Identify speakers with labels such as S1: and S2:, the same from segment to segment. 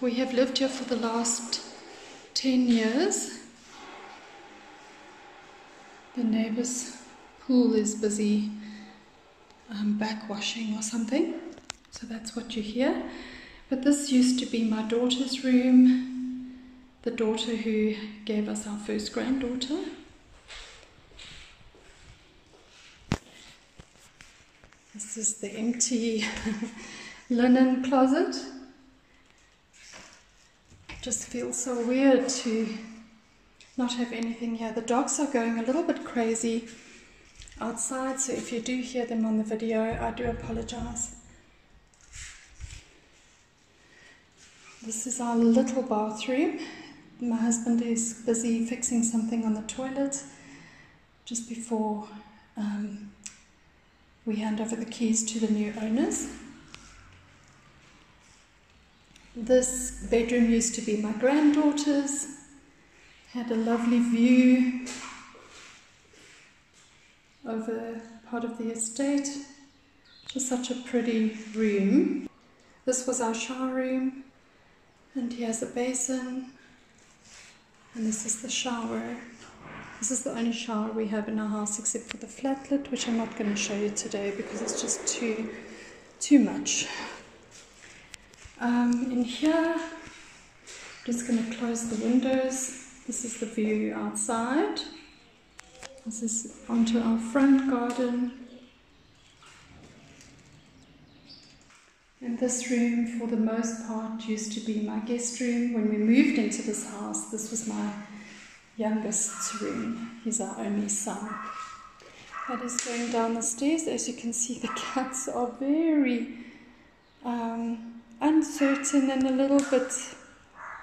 S1: We have lived here for the last 10 years. The neighbor's pool is busy backwashing or something, so that's what you hear. But this used to be my daughter's room, the daughter who gave us our first granddaughter. This is the empty linen closet. It just feels so weird to not have anything here. The dogs are going a little bit crazy outside, so if you do hear them on the video, I do apologize. This is our little bathroom. My husband is busy fixing something on the toilet just before we hand over the keys to the new owners. This bedroom used to be my granddaughter's. Had a lovely view over part of the estate. Just such a pretty room. This was our shower room, and here's a basin, and this is the shower. This is the only shower we have in our house except for the flat lid, which I'm not going to show you today because it's just too much. In here, I'm just going to close the windows. This is the view outside. This is onto our front garden. And this room, for the most part, used to be my guest room. When we moved into this house, this was my youngest's room. He's our only son. That is going down the stairs. As you can see, the cats are very uncertain and a little bit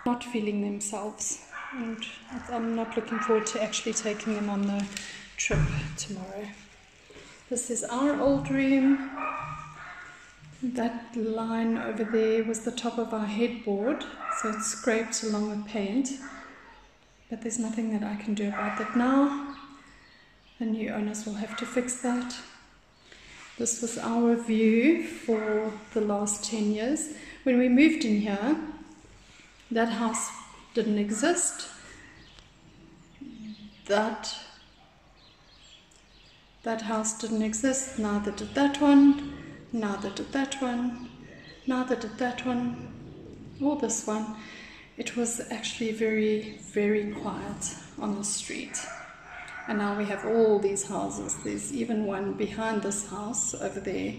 S1: not feeling themselves. And I'm not looking forward to actually taking them on the trip tomorrow. This is our old room. That line over there was the top of our headboard, so it's scraped along with paint. But there's nothing that I can do about that now. The new owners will have to fix that. This was our view for the last 10 years. When we moved in here, that house didn't exist. That house didn't exist, neither did that one, neither did that one, neither did that one, or this one. It was actually very, very quiet on the street. And now we have all these houses. There's even one behind this house over there.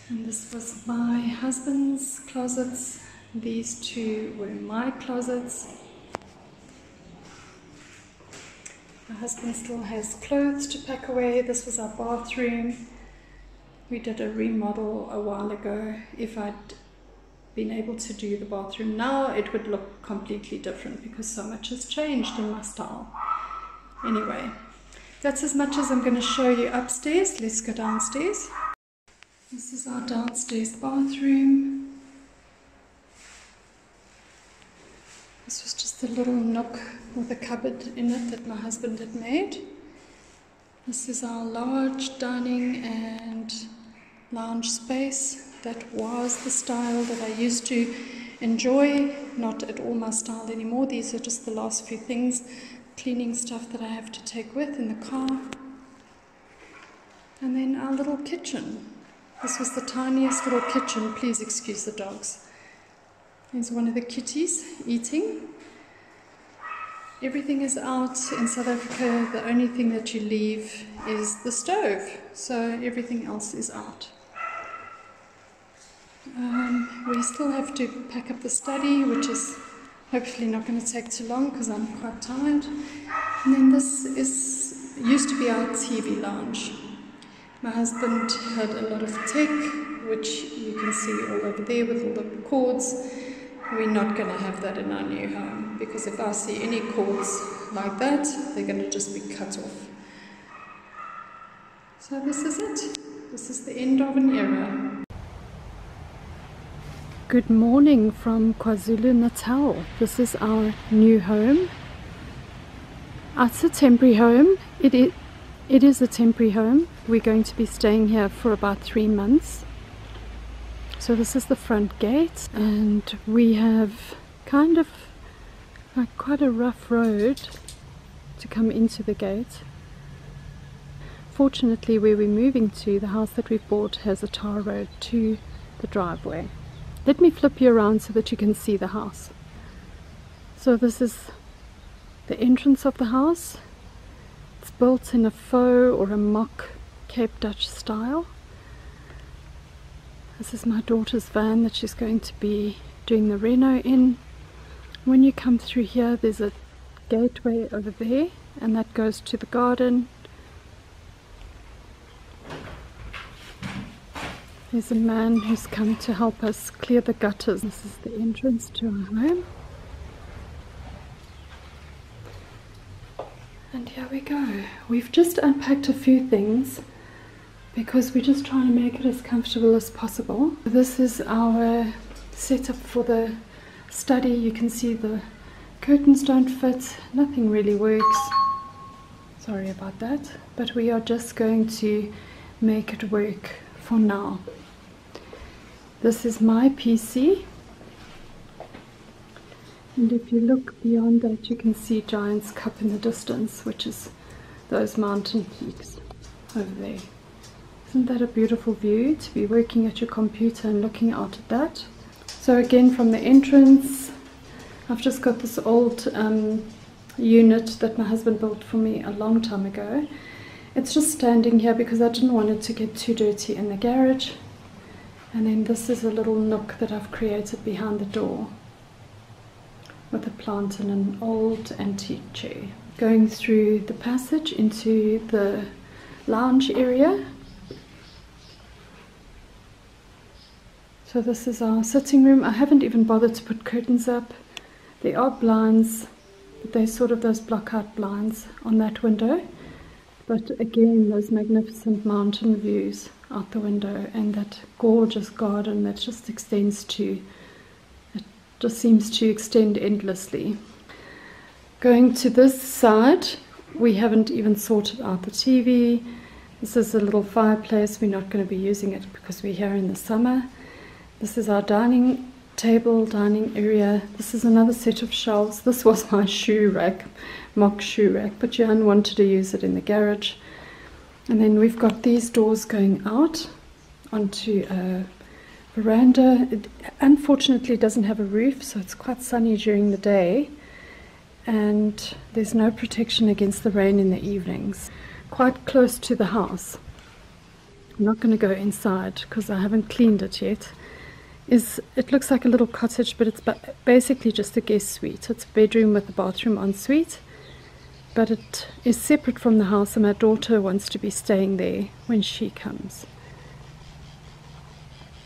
S1: And this was my husband's closets. These two were my closets. My husband still has clothes to pack away. This was our bathroom. We did a remodel a while ago. If I'd been able to do the bathroom now, it would look completely different because so much has changed in my style. Anyway, that's as much as I'm going to show you upstairs. Let's go downstairs. This is our downstairs bathroom. This was just a little nook with a cupboard in it that my husband had made. This is our large dining and lounge space. That was the style that I used to enjoy, not at all my style anymore. These are just the last few things, cleaning stuff that I have to take with in the car. And then our little kitchen. This was the tiniest little kitchen. Please excuse the dogs. There's one of the kitties eating. Everything is out in South Africa. The only thing that you leave is the stove. So everything else is out. We still have to pack up the study, which is hopefully not going to take too long because I'm quite tired. And then this used to be our TV lounge. My husband had a lot of tech, which you can see all over there with all the cords. We're not going to have that in our new home, because if I see any cords like that, they're going to just be cut off. So this is it. This is the end of an era. Good morning from KwaZulu-Natal. This is our new home. It's a temporary home. It is a temporary home. We're going to be staying here for about 3 months. So this is the front gate, and we have kind of like quite a rough road to come into the gate. Fortunately, where we're moving to, the house that we've bought has a tar road to the driveway. Let me flip you around so that you can see the house. So this is the entrance of the house. It's built in a faux or a mock Cape Dutch style. This is my daughter's van that she's going to be doing the reno in. When you come through here, there's a gateway over there, and that goes to the garden. There's a man who's come to help us clear the gutters. This is the entrance to our home. And here we go. We've just unpacked a few things because we're just trying to make it as comfortable as possible. This is our setup for the study. You can see the curtains don't fit, nothing really works. Sorry about that, but we are just going to make it work for now. This is my PC, and if you look beyond that, you can see Giant's Cup in the distance, which is those mountain peaks over there. Isn't that a beautiful view, to be working at your computer and looking out at that? So again, from the entrance, I've just got this old unit that my husband built for me a long time ago. It's just standing here because I didn't want it to get too dirty in the garage. And then this is a little nook that I've created behind the door with a plant and an old antique chair. Going through the passage into the lounge area. So this is our sitting room. I haven't even bothered to put curtains up. There are blinds, but they're sort of those block-out blinds on that window. But again, those magnificent mountain views out the window and that gorgeous garden that just extends to, it just seems to extend endlessly. Going to this side, we haven't even sorted out the TV. This is a little fireplace. We're not going to be using it because we're here in the summer. This is our dining table, dining area. This is another set of shelves. This was my shoe rack, mock shoe rack, but Jan wanted to use it in the garage. And then we've got these doors going out onto a veranda. It unfortunately doesn't have a roof, so it's quite sunny during the day, and there's no protection against the rain in the evenings. Quite close to the house. I'm not going to go inside because I haven't cleaned it yet. It looks like a little cottage, but it's basically just a guest suite. It's a bedroom with a bathroom ensuite, but it is separate from the house, and my daughter wants to be staying there when she comes.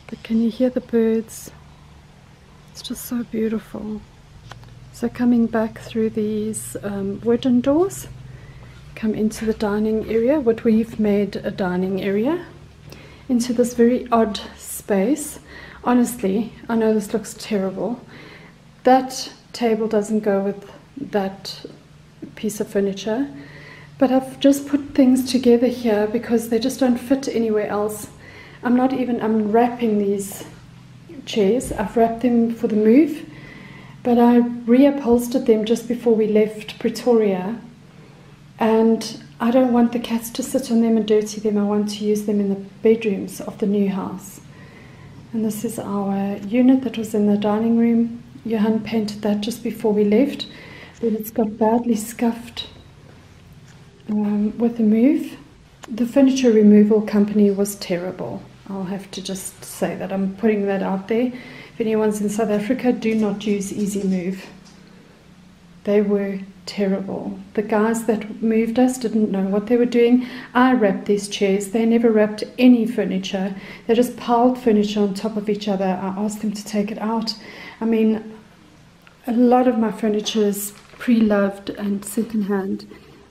S1: But can you hear the birds? It's just so beautiful. So coming back through these wooden doors, come into the dining area, what we've made a dining area, into this very odd space. Honestly, I know this looks terrible. That table doesn't go with that piece of furniture, but I've just put things together here because they just don't fit anywhere else. I'm unwrapping these chairs. I've wrapped them for the move, but I reupholstered them just before we left Pretoria, and I don't want the cats to sit on them and dirty them. I want to use them in the bedrooms of the new house. And this is our unit that was in the dining room. Johan painted that just before we left, but it's got badly scuffed with the move. The furniture removal company was terrible. I'll have to just say that. I'm putting that out there. If anyone's in South Africa, do not use Easy Move. They were terrible. The guys that moved us didn't know what they were doing. I wrapped these chairs. They never wrapped any furniture. They just piled furniture on top of each other. I asked them to take it out. I mean, a lot of my furniture is pre-loved and second-hand.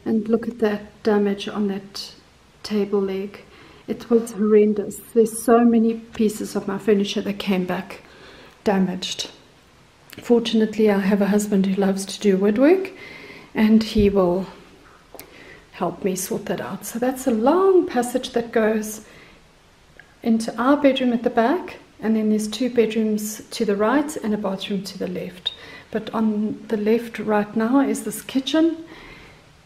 S1: And look at that damage on that table leg. It was horrendous. There's so many pieces of my furniture that came back damaged. Fortunately, I have a husband who loves to do woodwork, and he will help me sort that out. So that's a long passage that goes into our bedroom at the back, And then there's 2 bedrooms to the right and a bathroom to the left. But on the left right now is this kitchen.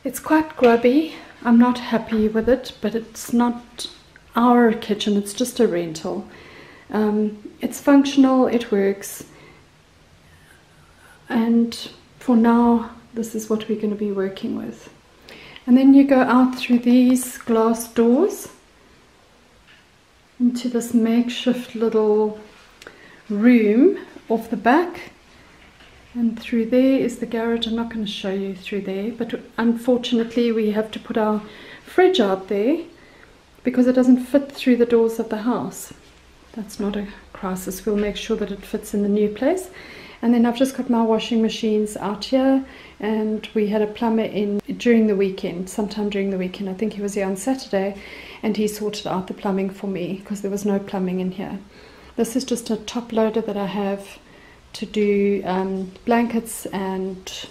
S1: It's quite grubby. I'm not happy with it, but it's not our kitchen, it's just a rental. It's functional, it works. And for now, this is what we're going to be working with. And then you go out through these glass doors into this makeshift little room off the back, and through there is the garage. I'm not going to show you through there, but unfortunately we have to put our fridge out there because it doesn't fit through the doors of the house. That's not a crisis, we'll make sure that it fits in the new place. And then I've just got my washing machines out here, and we had a plumber in during the weekend, sometime during the weekend. I think he was here on Saturday, and he sorted out the plumbing for me because there was no plumbing in here. This is just a top loader that I have to do blankets and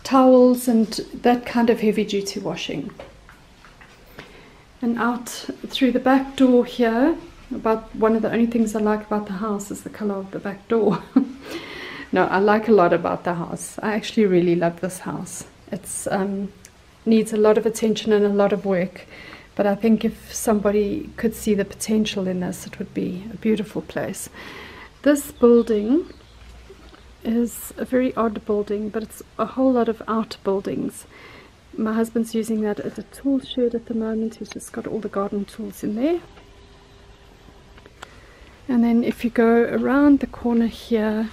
S1: towels and that kind of heavy duty washing. And out through the back door here, about one of the only things I like about the house is the color of the back door. No, I like a lot about the house. I actually really love this house. It's needs a lot of attention and a lot of work, but I think if somebody could see the potential in this, it would be a beautiful place. This building is a very odd building, but it's a whole lot of outbuildings. My husband's using that as a tool shed at the moment. He's just got all the garden tools in there. And then if you go around the corner here,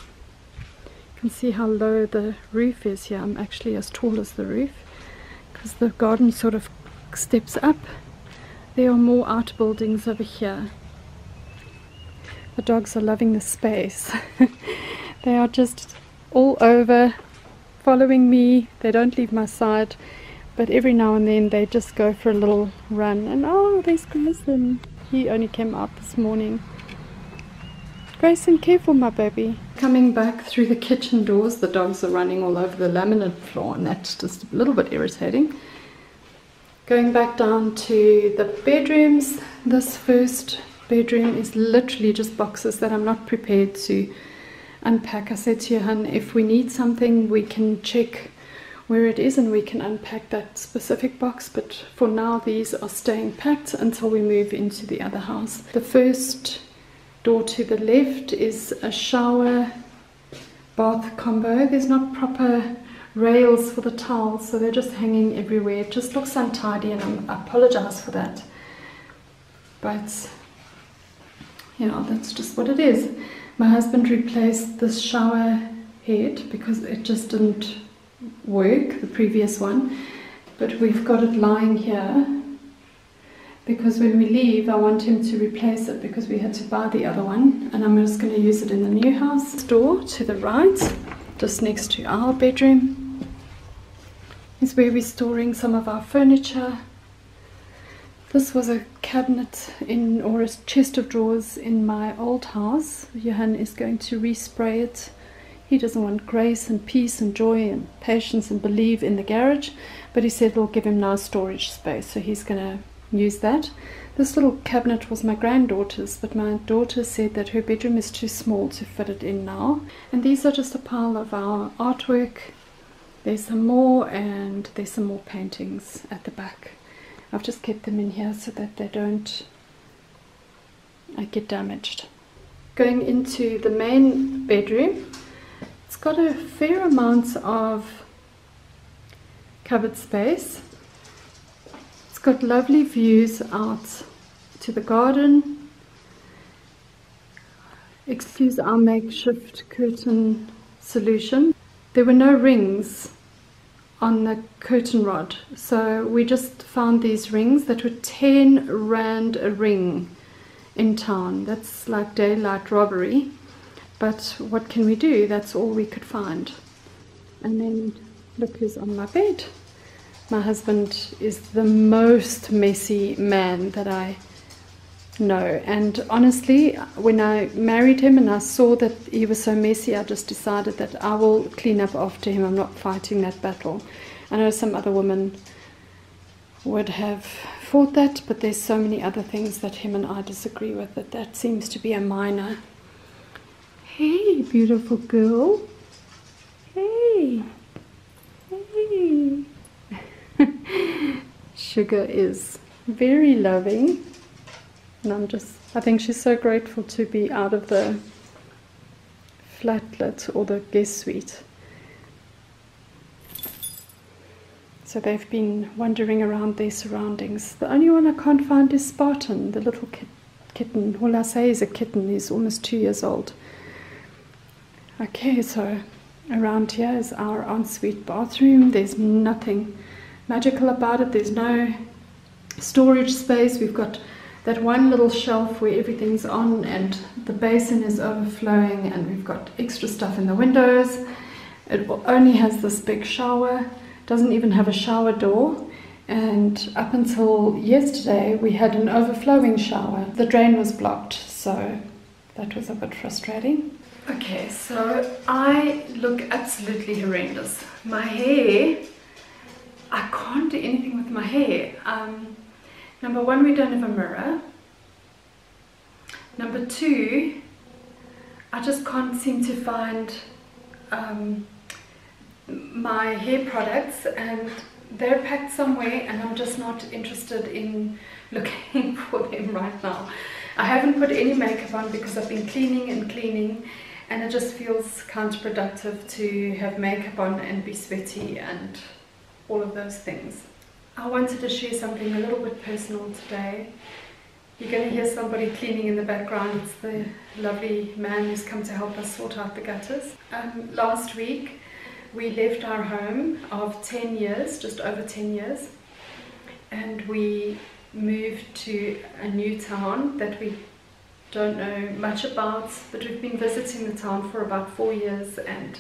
S1: you can see how low the roof is here. I'm actually as tall as the roof because the garden sort of steps up. There are more outbuildings over here. The dogs are loving the space. They are just all over, following me. They don't leave my side, but every now and then they just go for a little run. And oh, there's Grayson. He only came out this morning. Grayson, careful my baby. Coming back through the kitchen doors, the dogs are running all over the laminate floor, and that's just a little bit irritating. Going back down to the bedrooms, this first bedroom is literally just boxes that I'm not prepared to unpack. I said to Johan, if we need something we can check where it is and we can unpack that specific box, but for now these are staying packed until we move into the other house. The first door to the left is a shower bath combo. There's not proper rails for the towels, so they're just hanging everywhere. It just looks untidy, and I apologize for that, but yeah, that's just what it is. My husband replaced this shower head because it just didn't work, the previous one, but we've got it lying here because when we leave I want him to replace it because we had to buy the other one, and I'm just going to use it in the new house. This door to the right, just next to our bedroom, is where we're storing some of our furniture. This was a cabinet or a chest of drawers in my old house. Johan is going to respray it. He doesn't want grace and peace and joy and patience and believe in the garage, but he said it'll give him nice storage space, so he's going to use that. This little cabinet was my granddaughter's, but my daughter said that her bedroom is too small to fit it in now. And these are just a pile of our artwork. There's some more, and there's some more paintings at the back. I've just kept them in here so that they don't get damaged. Going into the main bedroom, it's got a fair amount of cupboard space. It's got lovely views out to the garden. Excuse our makeshift curtain solution. There were no rings on the curtain rod, so we just found these rings that were 10 rand a ring in town. That's like daylight robbery, but what can we do? That's all we could find. And then look who's on my bed. My husband is the most messy man that I know, and honestly, when I married him and I saw that he was so messy, I just decided that I will clean up after him. I'm not fighting that battle. I know some other women would have thought that, but there's so many other things that him and I disagree with that seems to be a minor. Hey, beautiful girl. Hey. Hey. Sugar is very loving, and I think she's so grateful to be out of the flatlet or the guest suite. So they've been wandering around their surroundings. The only one I can't find is Spartan, the little kitten. All I say is a kitten. He's almost 2 years old. Okay, so around here is our ensuite bathroom. There's nothing magical about it. There's no storage space. We've got that one little shelf where everything's on, and the basin is overflowing, and we've got extra stuff in the windows. It only has this big shower. Doesn't even have a shower door, and up until yesterday we had an overflowing shower. The drain was blocked, so that was a bit frustrating. Okay, so I look absolutely horrendous. My hair, I can't do anything with my hair. Number one, we don't have a mirror. Number two, I just can't seem to find my hair products, and they're packed somewhere, and I'm just not interested in looking for them right now. I haven't put any makeup on because I've been cleaning, and it just feels counterproductive to have makeup on and be sweaty and all of those things. I wanted to share something a little bit personal today. You're going to hear somebody cleaning in the background. It's the lovely man who's come to help us sort out the gutters. Last week we left our home of 10 years, just over 10 years, and we moved to a new town that we don't know much about, but we've been visiting the town for about 4 years, and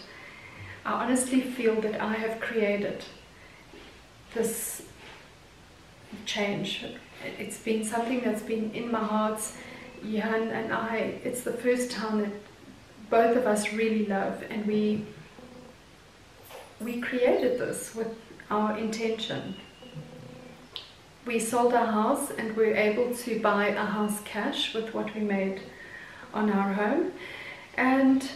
S1: I honestly feel that I have created this change. It's been something that's been in my heart. Johan and I, it's the first town that both of us really love, and we created this with our intention. We sold our house and we were able to buy a house cash with what we made on our home, and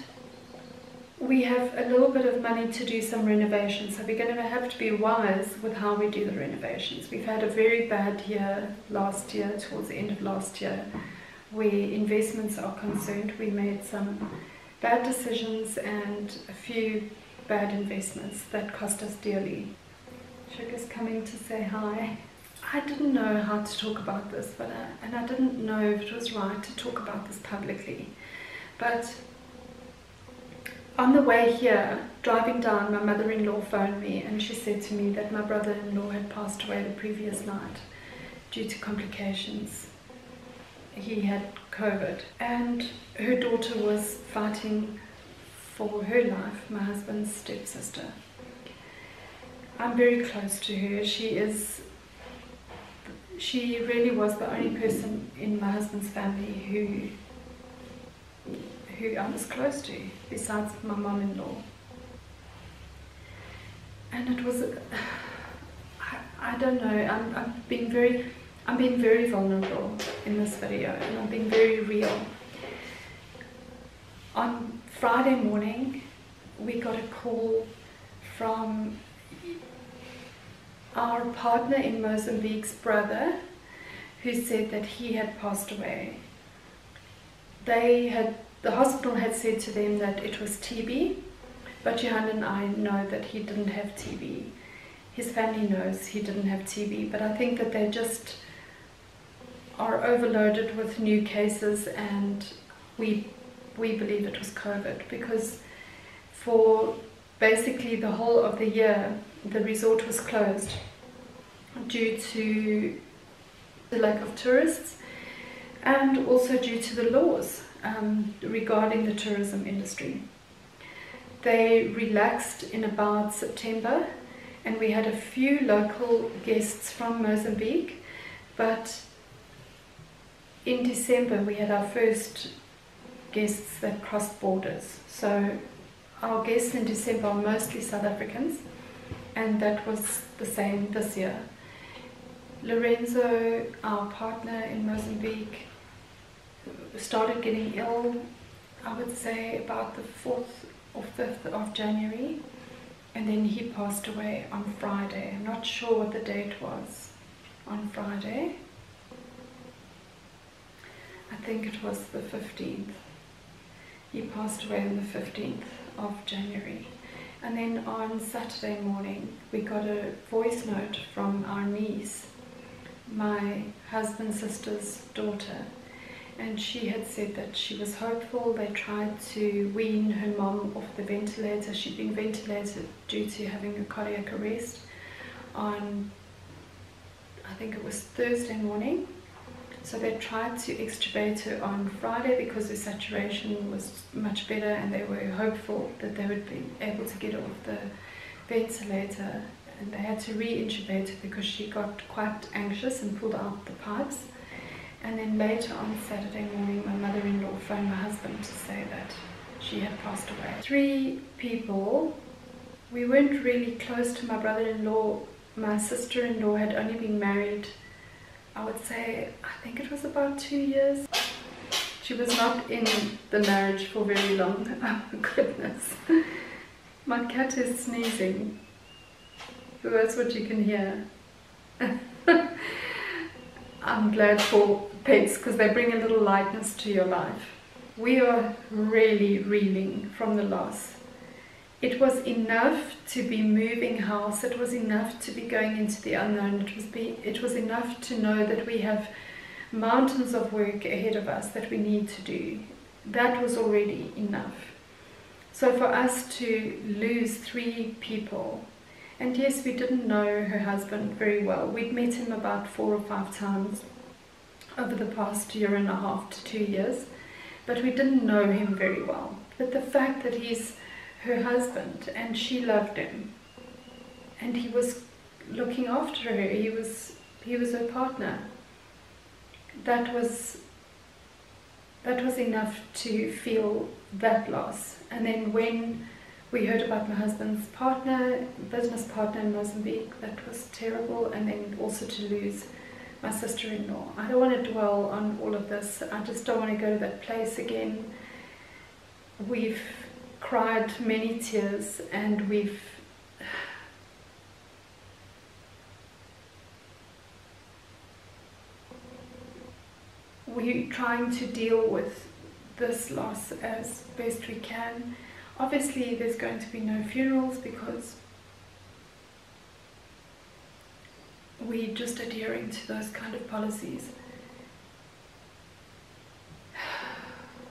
S1: we have a little bit of money to do some renovations, so we're going to have to be wise with how we do the renovations. We've had a very bad year last year, towards the end of last year, where investments are concerned. We made some bad decisions and a few bad investments that cost us dearly. Sugar's coming to say hi. I didn't know how to talk about this, and I didn't know if it was right to talk about this publicly. But on the way here, driving down, my mother-in-law phoned me, and she said to me that my brother-in-law had passed away the previous night due to complications. He had COVID, and her daughter was fighting for her life, my husband's stepsister. I'm very close to her. She really was the only person in my husband's family who I was close to, besides my mom-in-law. And it was, I don't know, I'm being very vulnerable in this video, and I'm being very real. On Friday morning, we got a call from our partner in Mozambique's brother, who said that he had passed away. The hospital had said to them that it was TB, but Johan and I know that he didn't have TB. His family knows he didn't have TB, but I think that they just are overloaded with new cases, and we believe it was COVID, because for basically the whole of the year the resort was closed due to the lack of tourists, and also due to the laws regarding the tourism industry. They relaxed in about September, and we had a few local guests from Mozambique, but in December we had our first guests that crossed borders. So our guests in December are mostly South Africans, and that was the same this year. Lorenzo, our partner in Mozambique, started getting ill, I would say about the 4th or 5th of January, and then he passed away on Friday. I'm not sure what the date was on Friday. I think it was the 15th. He passed away on the 15th of January. And then on Saturday morning, we got a voice note from our niece, my husband's sister's daughter, and she had said that she was hopeful. They tried to wean her mom off the ventilator. She'd been ventilated due to having a cardiac arrest on, I think it was Thursday morning. So they tried to extubate her on Friday because her saturation was much better, and they were hopeful that they would be able to get her off the ventilator. And they had to re-intubate her because she got quite anxious and pulled out the pipes. And then later on Saturday morning, my mother-in-law phoned my husband to say that she had passed away. 3 people. We weren't really close to my brother-in-law. My sister-in-law had only been married, I would say, I think it was about 2 years. She was not in the marriage for very long. Oh my goodness. My cat is sneezing. That's what you can hear. I'm glad for pets because they bring a little lightness to your life. We are really reeling from the loss. It was enough to be moving house. It was enough to be going into the unknown. It was enough to know that we have mountains of work ahead of us that we need to do. That was already enough. So for us to lose 3 people, and yes, we didn't know her husband very well. We'd met him about 4 or 5 times over the past 1.5 to 2 years, but we didn't know him very well. But the fact that he's her husband and she loved him and he was looking after her, he was her partner, that was enough to feel that loss. And then when we heard about my husband's partner, business partner in Mozambique, that was terrible. And then also to lose my sister-in-law. I don't want to dwell on all of this. I just don't want to go to that place again. We've cried many tears, and we're trying to deal with this loss as best we can. Obviously there's going to be no funerals because we're just adhering to those kind of policies,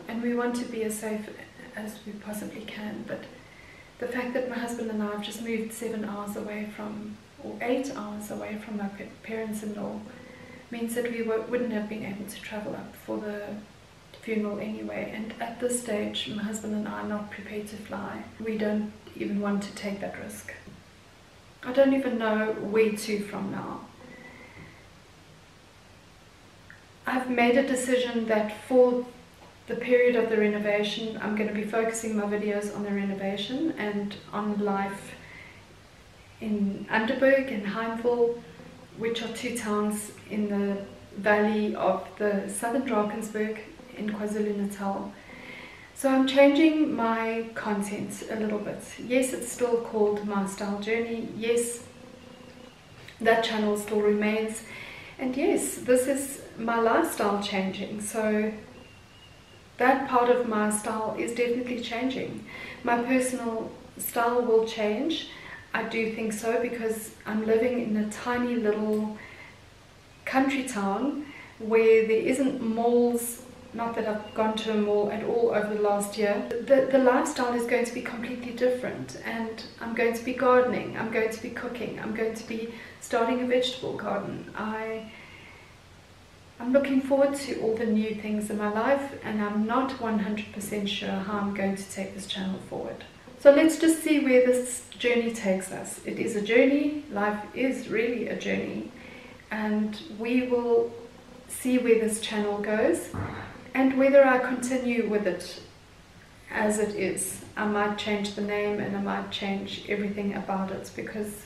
S1: and we want to be as safe as we possibly can. But the fact that my husband and I have just moved 7 hours away from, or 8 hours away from my parents-in-law, means that we wouldn't have been able to travel up for the funeral anyway. And at this stage, my husband and I are not prepared to fly. We don't even want to take that risk. I don't even know where to from now. I've made a decision that for the period of the renovation, I'm going to be focusing my videos on the renovation and on life in Underberg and Heartfelt, which are 2 towns in the valley of the southern Drakensberg in KwaZulu-Natal. So I'm changing my content a little bit. Yes, it's still called My Style Journey. Yes, that channel still remains. And yes, this is my lifestyle changing. So that part of my style is definitely changing. My personal style will change. I do think so, because I'm living in a tiny little country town where there isn't malls. Not that I've gone to a mall at all over the last year. The lifestyle is going to be completely different, and I'm going to be gardening, I'm going to be cooking, I'm going to be starting a vegetable garden. I'm looking forward to all the new things in my life, and I'm not 100% sure how I'm going to take this channel forward. So let's just see where this journey takes us. It is a journey. Life is really a journey, and we will see where this channel goes and whether I continue with it as it is. I might change the name and I might change everything about it, because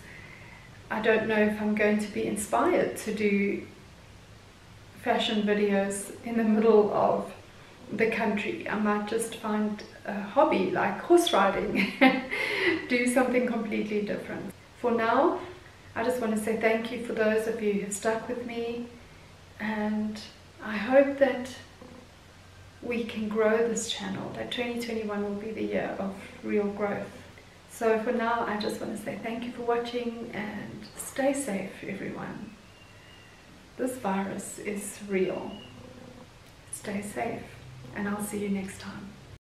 S1: I don't know if I'm going to be inspired to do fashion videos in the middle of the country. I might just find a hobby like horse riding, do something completely different. For now, I just want to say thank you for those of you who have stuck with me, and I hope that we can grow this channel, that 2021 will be the year of real growth. So for now, I just want to say thank you for watching and stay safe, everyone. This virus is real. Stay safe, and I'll see you next time.